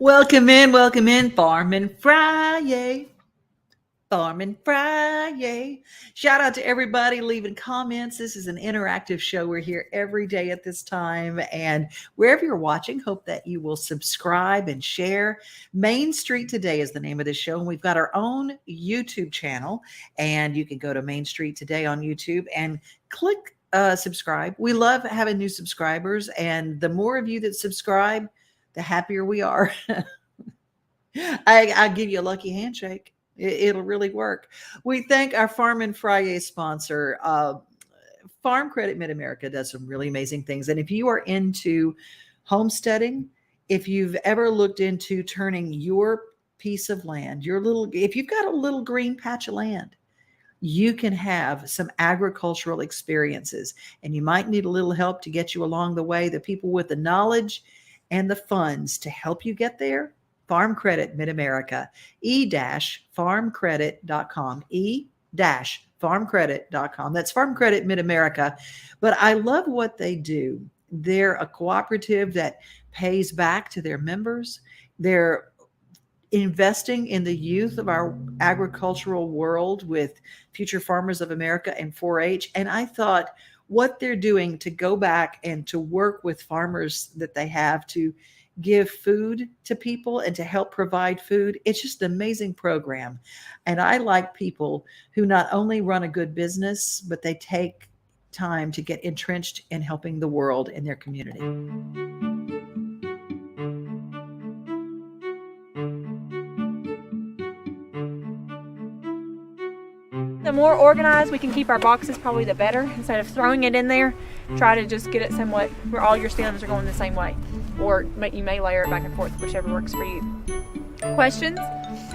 Welcome in, Farmin FriYay. Farmin FriYay. Shout out to everybody leaving comments. This is an interactive show. We're here every day at this time. And wherever you're watching, hope that you will subscribe and share. Main Street Today is the name of the show. And we've got our own YouTube channel. And you can go to Main Street Today on YouTube and click subscribe. We love having new subscribers. And the more of you that subscribe, the happier we are. I'll give you a lucky handshake. It'll really work. We thank our Farmin FriYay sponsor. Farm Credit Mid-America does some really amazing things. And if you are into homesteading, if you've ever looked into turning your piece of land, if you've got a little green patch of land, you can have some agricultural experiences, and you might need a little help to get you along the way. The people with the knowledge and the funds to help you get there, Farm Credit Mid-America, e-farmcredit.com, e-farmcredit.com. That's Farm Credit Mid-America. But I love what they do. They're a cooperative that pays back to their members. They're investing in the youth of our agricultural world with Future Farmers of America and 4-H. And I thought, what they're doing to go back and to work with farmers that they have to give food to people and to help provide food. It's just an amazing program. And I like people who not only run a good business, but they take time to get entrenched in helping the world in their community. The more organized we can keep our boxes, probably the better. Instead of throwing it in there, try to just get it somewhat where all your stems are going the same way. Or you may layer it back and forth, whichever works for you. Questions?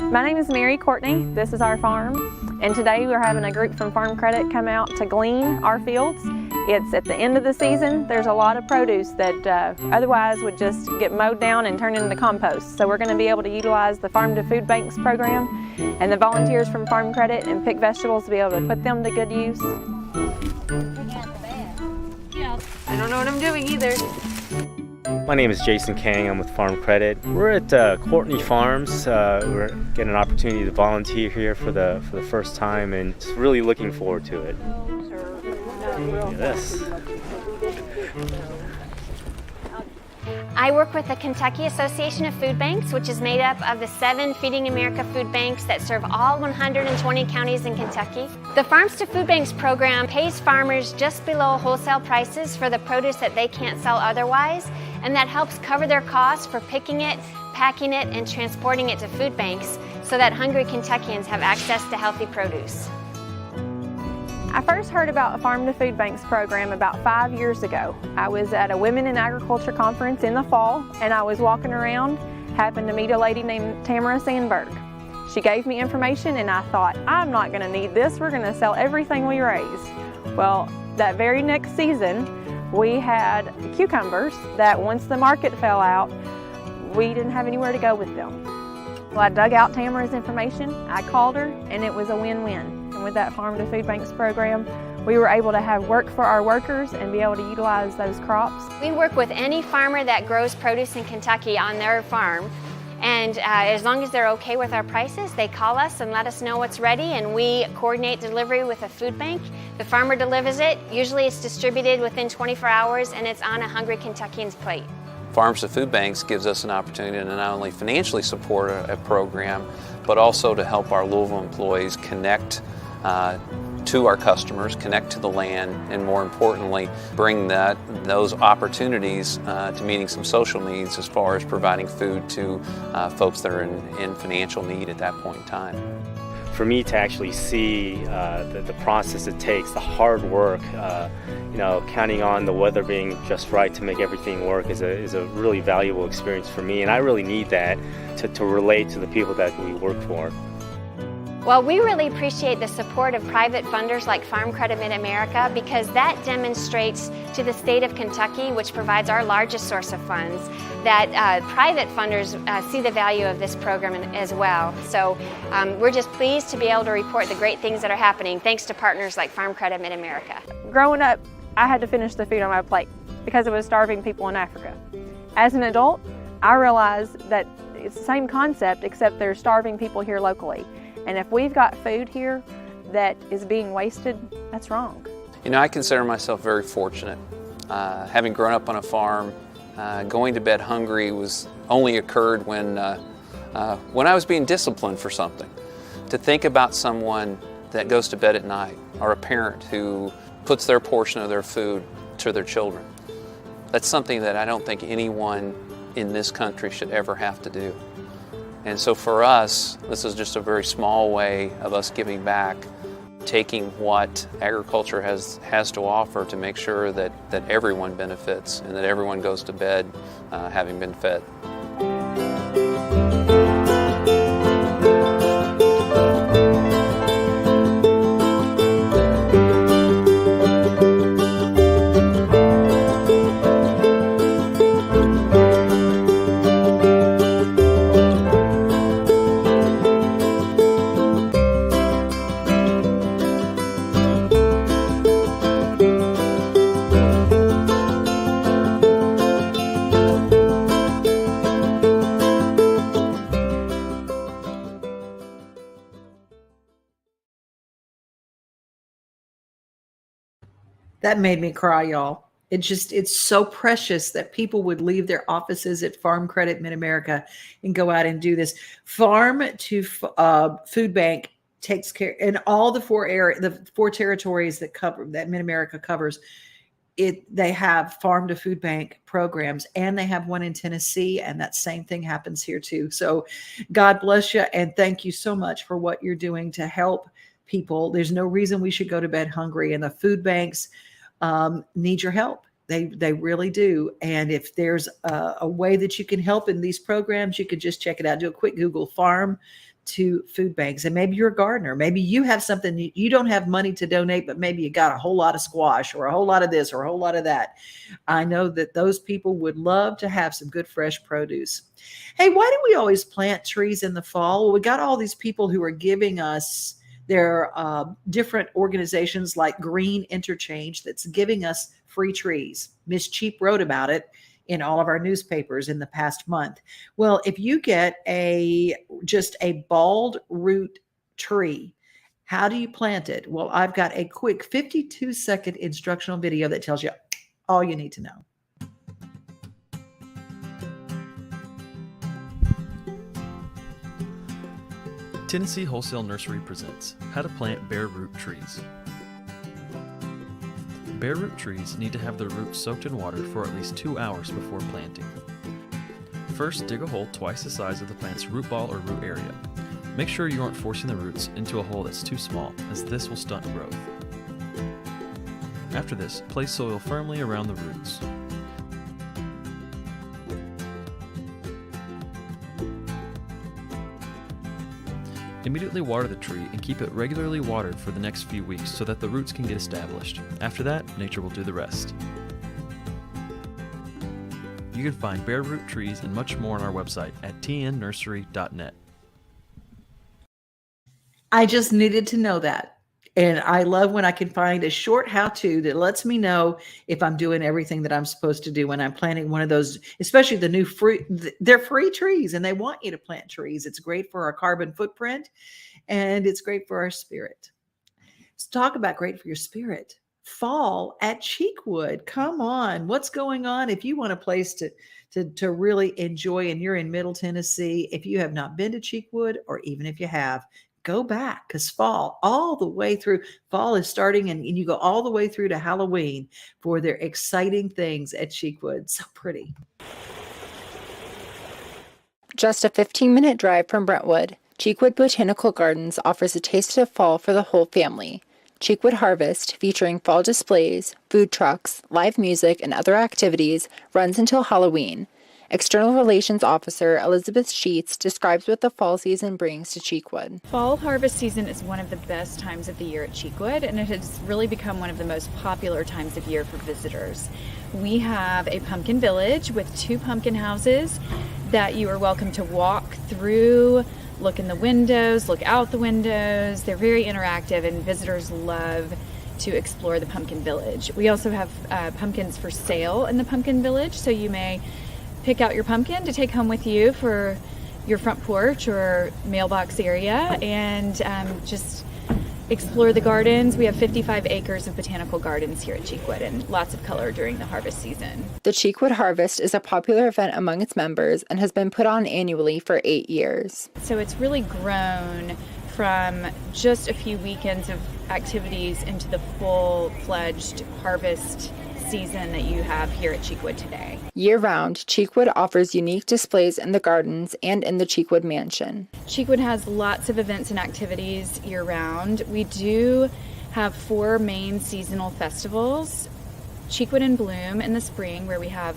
My name is Mary Courtney. This is our farm. And today we're having a group from Farm Credit come out to glean our fields. It's at the end of the season. There's a lot of produce that otherwise would just get mowed down and turned into compost. So we're going to be able to utilize the Farm to Food Banks program and the volunteers from Farm Credit and pick vegetables to be able to put them to good use. I don't know what I'm doing either. My name is Jason Kang. I'm with Farm Credit. We're at Courtney Farms. We're getting an opportunity to volunteer here for the first time, and just really looking forward to it. Yes. I work with the Kentucky Association of Food Banks, which is made up of the 7 Feeding America food banks that serve all 120 counties in Kentucky. The Farms to Food Banks program pays farmers just below wholesale prices for the produce that they can't sell otherwise, and that helps cover their costs for picking it, packing it, and transporting it to food banks so that hungry Kentuckians have access to healthy produce. I first heard about a Farm to Food Banks program about 5 years ago. I was at a Women in Agriculture conference in the fall, and I was walking around, happened to meet a lady named Tamara Sandberg. She gave me information, and I thought, I'm not going to need this. We're going to sell everything we raise. Well, that very next season, we had cucumbers that once the market fell out, we didn't have anywhere to go with them. Well, I dug out Tamara's information, I called her, and it was a win-win. And with that Farm to Food Banks program, we were able to have work for our workers and be able to utilize those crops. We work with any farmer that grows produce in Kentucky on their farm, and as long as they're okay with our prices, they call us and let us know what's ready, and we coordinate delivery with a food bank. The farmer delivers it. Usually it's distributed within 24 hours, and it's on a hungry Kentuckian's plate. Farms to Food Banks gives us an opportunity to not only financially support a program, but also to help our Louisville employees connect to our customers, connect to the land, and more importantly, bring those opportunities to meeting some social needs as far as providing food to folks that are in financial need at that point in time. For me to actually see the process it takes, the hard work, counting on the weather being just right to make everything work is a really valuable experience for me, and I really need that to relate to the people that we work for. Well, we really appreciate the support of private funders like Farm Credit Mid-America because that demonstrates to the state of Kentucky, which provides our largest source of funds, that private funders see the value of this program as well. So we're just pleased to be able to report the great things that are happening thanks to partners like Farm Credit Mid-America. Growing up, I had to finish the food on my plate because it was starving people in Africa. As an adult, I realized that It's the same concept, except they're starving people here locally. And if we've got food here that is being wasted, that's wrong. You know, I consider myself very fortunate. Having grown up on a farm, going to bed hungry only occurred when I was being disciplined for something. To think about someone that goes to bed at night, or a parent who puts their portion of their food to their children, that's something that I don't think anyone in this country should ever have to do. And so for us, this is just a very small way of us giving back, taking what agriculture has to offer to make sure that everyone benefits and that everyone goes to bed having been fed. That made me cry, y'all. It's so precious that people would leave their offices at Farm Credit Mid-America and go out and do this. Farm to Food Bank takes care in all the four territories that Mid-America covers. They have Farm to Food Bank programs, and they have one in Tennessee, and that same thing happens here too. So God bless you, and thank you so much for what you're doing to help people. There's no reason we should go to bed hungry, and the food banks need your help. They really do. And if there's a way that you can help in these programs, you could just check it out. Do a quick Google, Farm to Food Banks. And maybe you're a gardener. Maybe you have something, you don't have money to donate, but maybe you got a whole lot of squash or a whole lot of this or a whole lot of that. I know that those people would love to have some good fresh produce. Hey, why do we always plant trees in the fall? Well, we got all these people who are giving us their different organizations like Green Interchange that's giving us free trees. Miss Cheap wrote about it in all of our newspapers in the past month. Well, if you get just a bald root tree, how do you plant it? Well, I've got a quick 52-second instructional video that tells you all you need to know. Tennessee Wholesale Nursery presents How to Plant Bare Root Trees. Bare root trees need to have their roots soaked in water for at least 2 hours before planting. First, dig a hole twice the size of the plant's root ball or root area. Make sure you aren't forcing the roots into a hole that's too small, as this will stunt growth. After this, place soil firmly around the roots. Immediately water the tree and keep it regularly watered for the next few weeks so that the roots can get established. After that, nature will do the rest. You can find bare root trees and much more on our website at tnnursery.net. I just needed to know that. And I love when I can find a short how-to that lets me know if I'm doing everything that I'm supposed to do when I'm planting one of those, especially the new free, they're free trees and they want you to plant trees. It's great for our carbon footprint and it's great for our spirit. Let's talk about great for your spirit. Fall at Cheekwood. Come on. What's going on? If you want a place to really enjoy and you're in Middle Tennessee, if you have not been to Cheekwood, or even if you have, go back, because fall all the way through, fall is starting and you go all the way through to Halloween for their exciting things at Cheekwood. So pretty. Just a 15-minute drive from Brentwood, Cheekwood Botanical Gardens offers a taste of fall for the whole family. Cheekwood Harvest, featuring fall displays, food trucks, live music, and other activities, runs until Halloween. External Relations Officer Elizabeth Sheets describes what the fall season brings to Cheekwood. Fall harvest season is one of the best times of the year at Cheekwood, and it has really become one of the most popular times of year for visitors. We have a pumpkin village with 2 pumpkin houses that you are welcome to walk through, look in the windows, look out the windows. They're very interactive and visitors love to explore the pumpkin village. We also have pumpkins for sale in the pumpkin village, so you may pick out your pumpkin to take home with you for your front porch or mailbox area and just explore the gardens. We have 55 acres of botanical gardens here at Cheekwood and lots of color during the harvest season. The Cheekwood Harvest is a popular event among its members and has been put on annually for 8 years. So it's really grown from just a few weekends of activities into the full-fledged harvest season that you have here at Cheekwood today. Year-round, Cheekwood offers unique displays in the gardens and in the Cheekwood Mansion. Cheekwood has lots of events and activities year-round. We do have 4 main seasonal festivals. Cheekwood in Bloom in the spring, where we have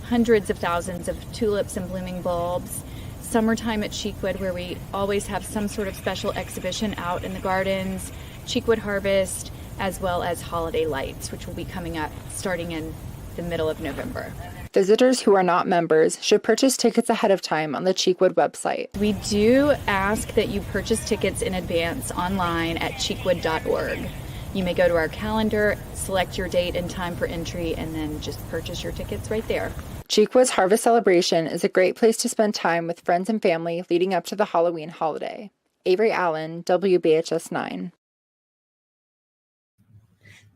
hundreds of thousands of tulips and blooming bulbs. Summertime at Cheekwood, where we always have some sort of special exhibition out in the gardens. Cheekwood Harvest, as well as Holiday Lights, which will be coming up starting in the middle of November. Visitors who are not members should purchase tickets ahead of time on the Cheekwood website. We do ask that you purchase tickets in advance online at cheekwood.org. You may go to our calendar, select your date and time for entry, and then just purchase your tickets right there. Cheekwood's Harvest Celebration is a great place to spend time with friends and family leading up to the Halloween holiday. Avery Allen, WBHS 9.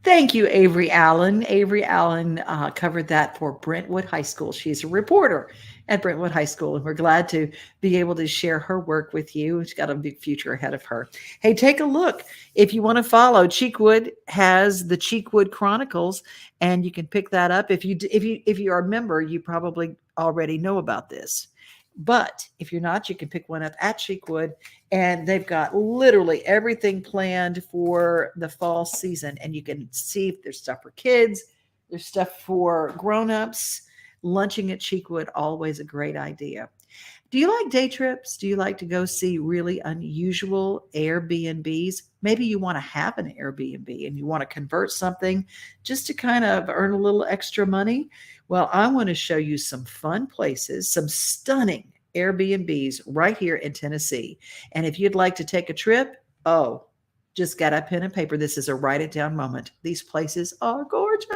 Thank you, Avery Allen. Avery Allen covered that for Brentwood High School. She's a reporter at Brentwood High School, and we're glad to be able to share her work with you. She's got a big future ahead of her. Hey, take a look. If you want to follow, Cheekwood has the Cheekwood Chronicles, and you can pick that up. If you are a member, you probably already know about this. But if you're not, you can pick one up at Cheekwood, and they've got literally everything planned for the fall season. And you can see if there's stuff for kids, there's stuff for grown-ups. Lunching at Cheekwood, always a great idea. Do you like day trips? Do you like to go see really unusual Airbnbs? Maybe you want to have an Airbnb and you want to convert something just to kind of earn a little extra money. Well, I want to show you some fun places, some stunning Airbnbs right here in Tennessee. And if you'd like to take a trip, just get a pen and paper. This is a write it down moment. These places are gorgeous.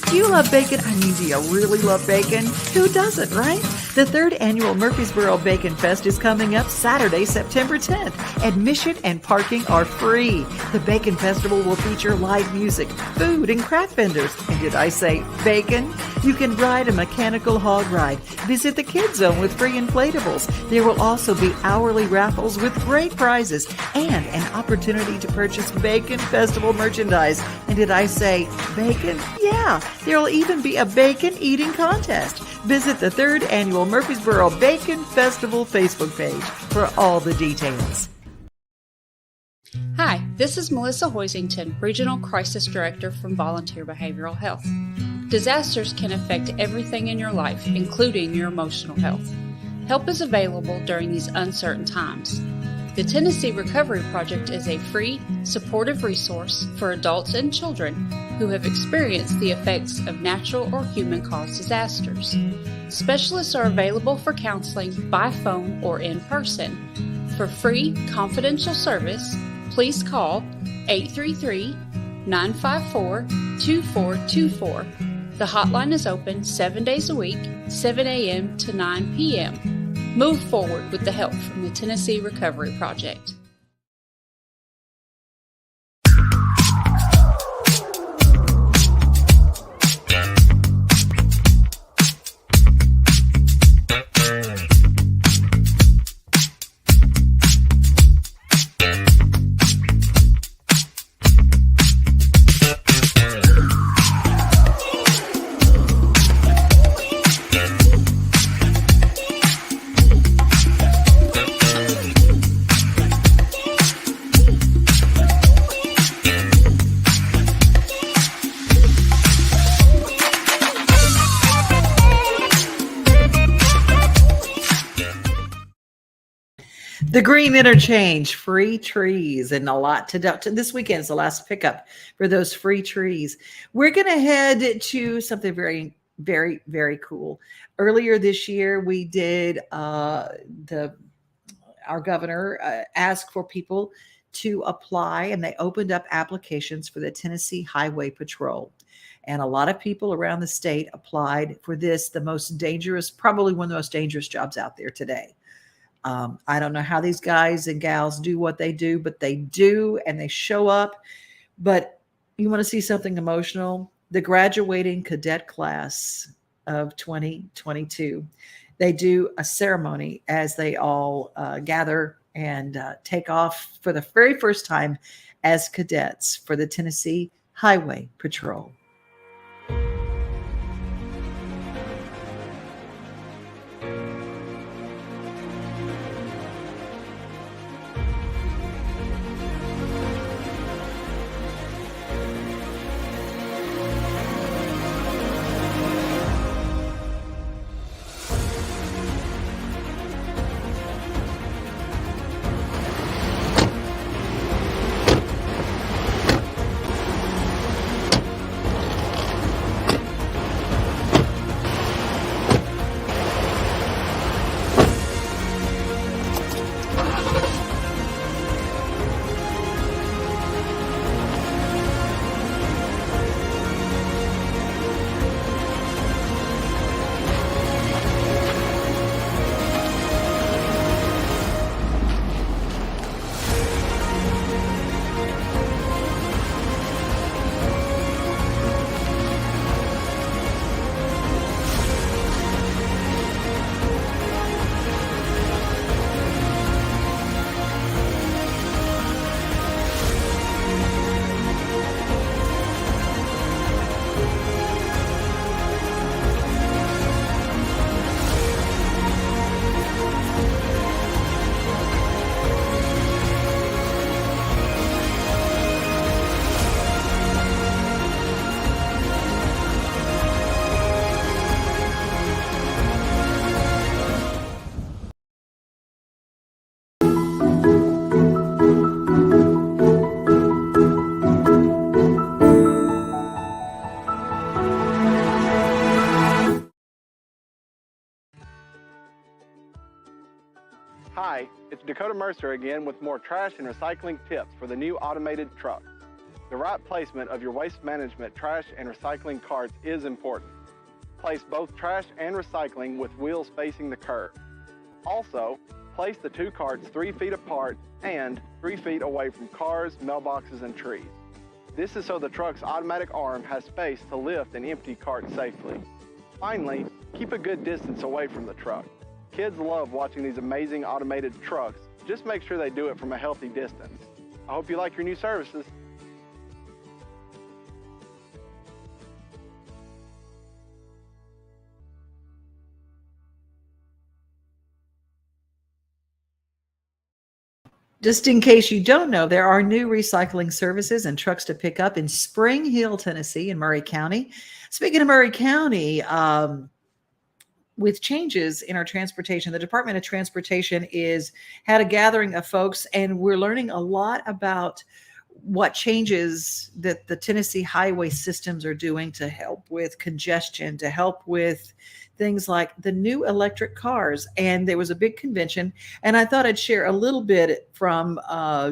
Do you love bacon? I mean, do you really love bacon? Who doesn't, right? The 3rd annual Murfreesboro Bacon Fest is coming up Saturday, September 10th. Admission and parking are free. The Bacon Festival will feature live music, food, and craft vendors. And did I say bacon? You can ride a mechanical hog ride. Visit the Kids Zone with free inflatables. There will also be hourly raffles with great prizes and an opportunity to purchase Bacon Festival merchandise. And did I say bacon? Yeah, there will even be a bacon eating contest. Visit the 3rd annual Murfreesboro Bacon Festival Facebook page for all the details. Hi, this is Melissa Hoisington, Regional Crisis Director from Volunteer Behavioral Health. Disasters can affect everything in your life, including your emotional health. Help is available during these uncertain times. The Tennessee Recovery Project is a free, supportive resource for adults and children who have experienced the effects of natural or human-caused disasters. Specialists are available for counseling by phone or in person. For free, confidential service, please call 833-954-2424. The hotline is open 7 days a week, 7 a.m. to 9 p.m. Move forward with the help from the Tennessee Recovery Project. The Green Interchange, free trees, and a lot to do. This weekend's the last pickup for those free trees. We're going to head to something very, very, very cool. Earlier this year, we did our governor asked for people to apply, and they opened up applications for the Tennessee Highway Patrol. And a lot of people around the state applied for this, the most dangerous, probably one of the most dangerous jobs out there today. I don't know how these guys and gals do what they do, but they do, and they show up. But you want to see something emotional? The graduating cadet class of 2022, they do a ceremony as they all gather and take off for the very first time as cadets for the Tennessee Highway Patrol. Hi, it's Dakota Mercer again with more trash and recycling tips for the new automated truck. The right placement of your waste management trash and recycling carts is important. place both trash and recycling with wheels facing the curb. Also, place the two carts 3 feet apart and 3 feet away from cars, mailboxes, and trees. This is so the truck's automatic arm has space to lift an empty cart safely. Finally, keep a good distance away from the truck. Kids love watching these amazing automated trucks. Just make sure they do it from a healthy distance. I hope you like your new services. Just in case you don't know, there are new recycling services and trucks to pick up in Spring Hill, Tennessee, in Murray County. Speaking of Murray County, with changes in our transportation, the Department of Transportation had a gathering of folks, and we're learning a lot about what changes that the Tennessee highway systems are doing to help with congestion, to help with things like the new electric cars. And there was a big convention, and I thought I'd share a little bit from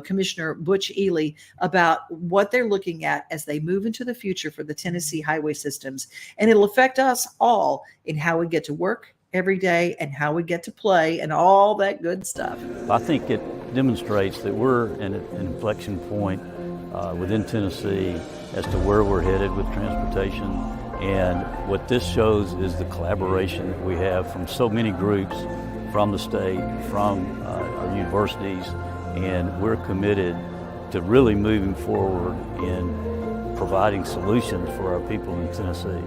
Commissioner Butch Ely about what they're looking at as they move into the future for the Tennessee highway systems. And it'll affect us all in how we get to work every day and how we get to play and all that good stuff. I think it demonstrates that we're in an inflection point within Tennessee as to where we're headed with transportation. And what this shows is the collaboration that we have from so many groups, from the state, from our universities, and we're committed to really moving forward in providing solutions for our people in Tennessee.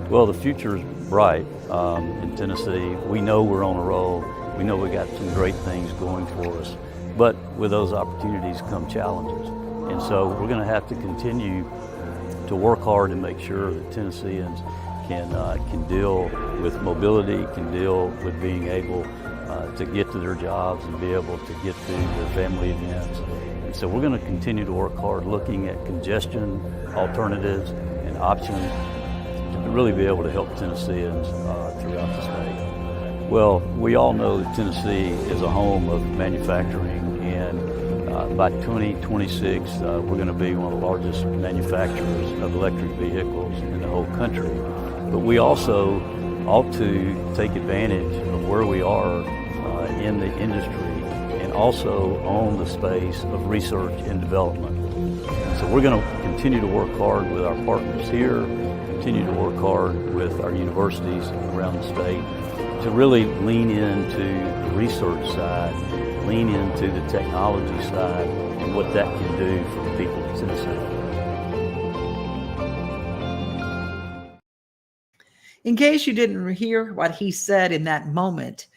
Well, the future is bright in Tennessee. We know we're on a roll. We know we got some great things going for us, but with those opportunities come challenges. And so we're going to have to continue to work hard and make sure that Tennesseans can deal with mobility, can deal with being able to get to their jobs and be able to get to their family events. And so we're going to continue to work hard looking at congestion alternatives and options to really be able to help Tennesseans throughout the state. Well, we all know that Tennessee is a home of manufacturing, and by 2026, we're going to be one of the largest manufacturers of electric vehicles in the whole country. But we also ought to take advantage of where we are in the industry and also own the space of research and development. So we're going to continue to work hard with our partners here, continue to work hard with our universities around the state to really lean into the research side, lean into the technology side, and what that can do for the people of Tennessee. In case you didn't hear what he said in that moment,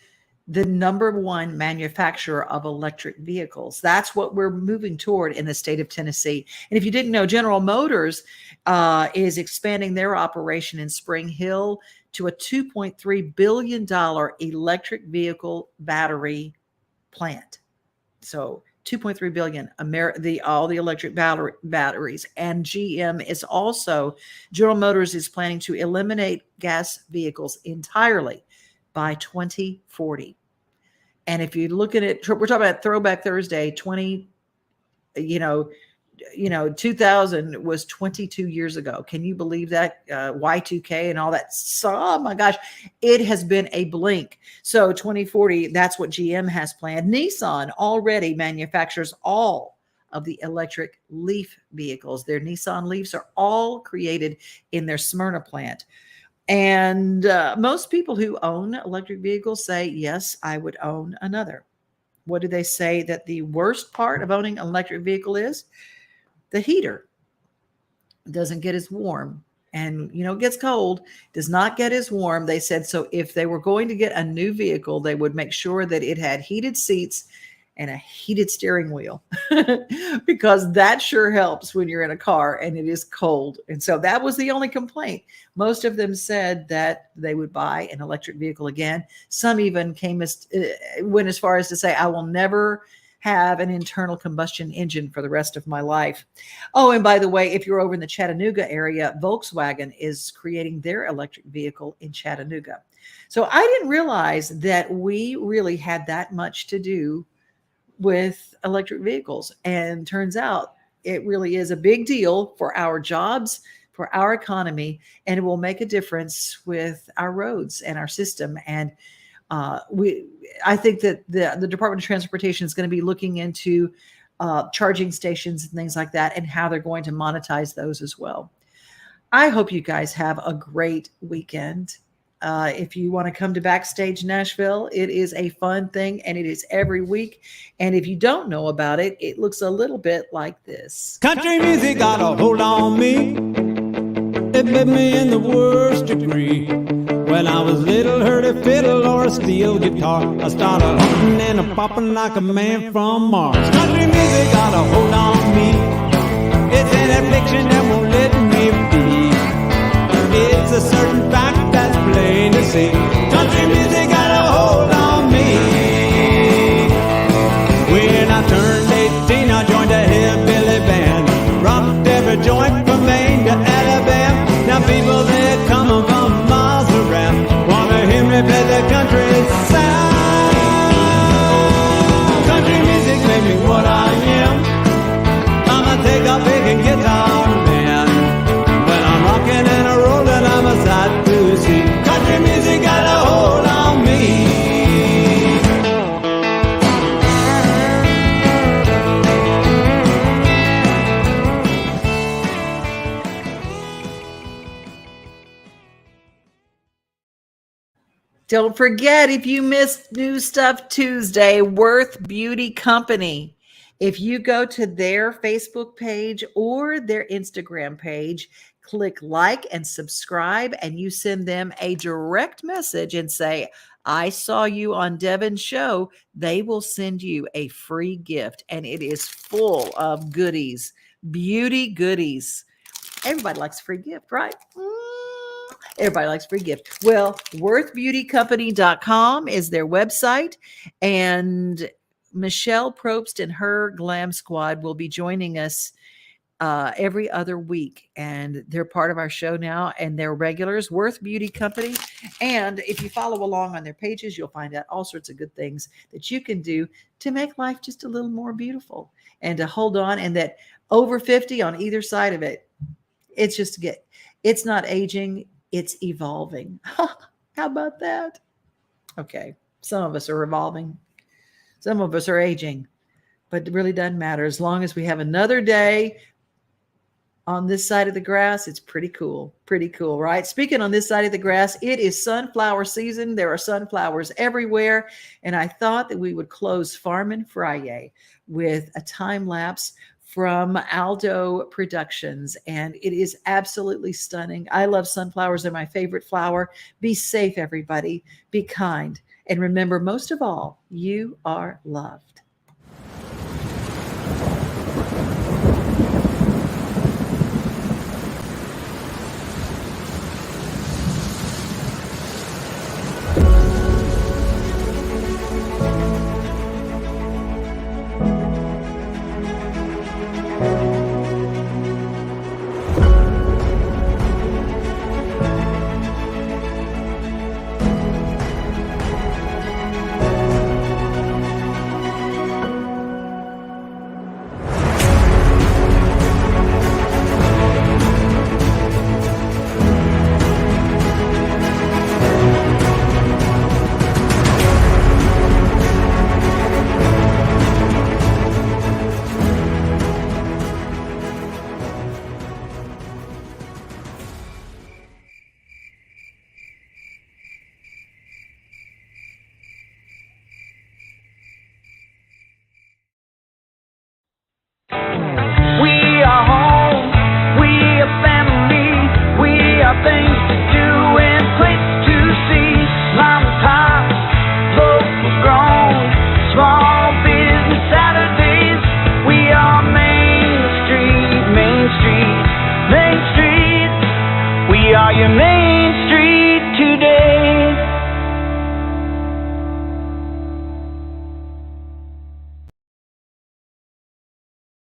the #1 manufacturer of electric vehicles. That's what we're moving toward in the state of Tennessee. And if you didn't know, General Motors is expanding their operation in Spring Hill to a $2.3 billion electric vehicle battery plant. So $2.3 billion, all the electric batteries. And GM is also, General Motors is planning to eliminate gas vehicles entirely by 2040. And if you look at it, we're talking about Throwback Thursday, 2000 was 22 years ago. Can you believe that? Y2K and all that. So, oh my gosh, it has been a blink. So 2040, that's what GM has planned. Nissan already manufactures all of the electric Leaf vehicles. Their Nissan Leafs are all created in their Smyrna plant. And most people who own electric vehicles say, yes, I would own another. What do they say that the worst part of owning an electric vehicle is? The heater. It doesn't get as warm. And, it gets cold, does not get as warm. They said, so if they were going to get a new vehicle, they would make sure that it had heated seats and a heated steering wheel because that sure helps when you're in a car and it is cold. And so that was the only complaint. Most of them said that they would buy an electric vehicle again. Some even went as far as to say, I will never have an internal combustion engine for the rest of my life. Oh, and by the way, if you're over in the Chattanooga area, Volkswagen is creating their electric vehicle in Chattanooga. So I didn't realize that we really had that much to do with electric vehicles. And turns out it really is a big deal for our jobs, for our economy, and it will make a difference with our roads and our system. And I think that the Department of Transportation is going to be looking into charging stations and things like that, and how they're going to monetize those as well. I hope you guys have a great weekend. If you want to come to Backstage Nashville, it is a fun thing, and it is every week. And if you don't know about it, it looks a little bit like this. Country music got a hold on me. It bit me in the worst degree. When I was little, heard a fiddle or a steel guitar, I started humping and a popping like a man from Mars. Country music got a hold on me. It's an affliction that won't let me be. It's a certain fact that's plain to see. Country music got a hold on me. When I turned 18, I joined a hillbilly band. Rocked every joint from Maine to Alabama. Now people, they're coming from miles around, wanna hear me play the country sound. Country music made me what I am. I'ma take a big guitar man. When I'm rocking and a rolling, I'm a sight to see. Country music got a hold on me. Don't forget, if you missed New Stuff Tuesday, Worth Beauty Company. If you go to their Facebook page or their Instagram page, click like and subscribe, and you send them a direct message and say, I saw you on Devin's show, they will send you a free gift. And it is full of goodies, beauty goodies. Everybody likes a free gift, right? Everybody likes free gift. Well, worthbeautycompany.com is their website, and Michelle Probst and her glam squad will be joining us every other week, and they're part of our show now, and they're regulars. Worth Beauty Company. And if you follow along on their pages, you'll find out all sorts of good things that you can do to make life just a little more beautiful and to hold on. And that over 50 on either side of it, it's just it's not aging, it's evolving. How about that? Okay, some of us are evolving, some of us are aging, but it really doesn't matter. As long as we have another day on this side of the grass, it's pretty cool, right? Speaking on this side of the grass, it is sunflower season. There are sunflowers everywhere, and I thought that we would close Farmin FriYay with a time lapse from Aldo Productions, and it is absolutely stunning. I love sunflowers. They're my favorite flower. Be safe, everybody. Be kind. And remember, most of all, you are loved. Main Street today.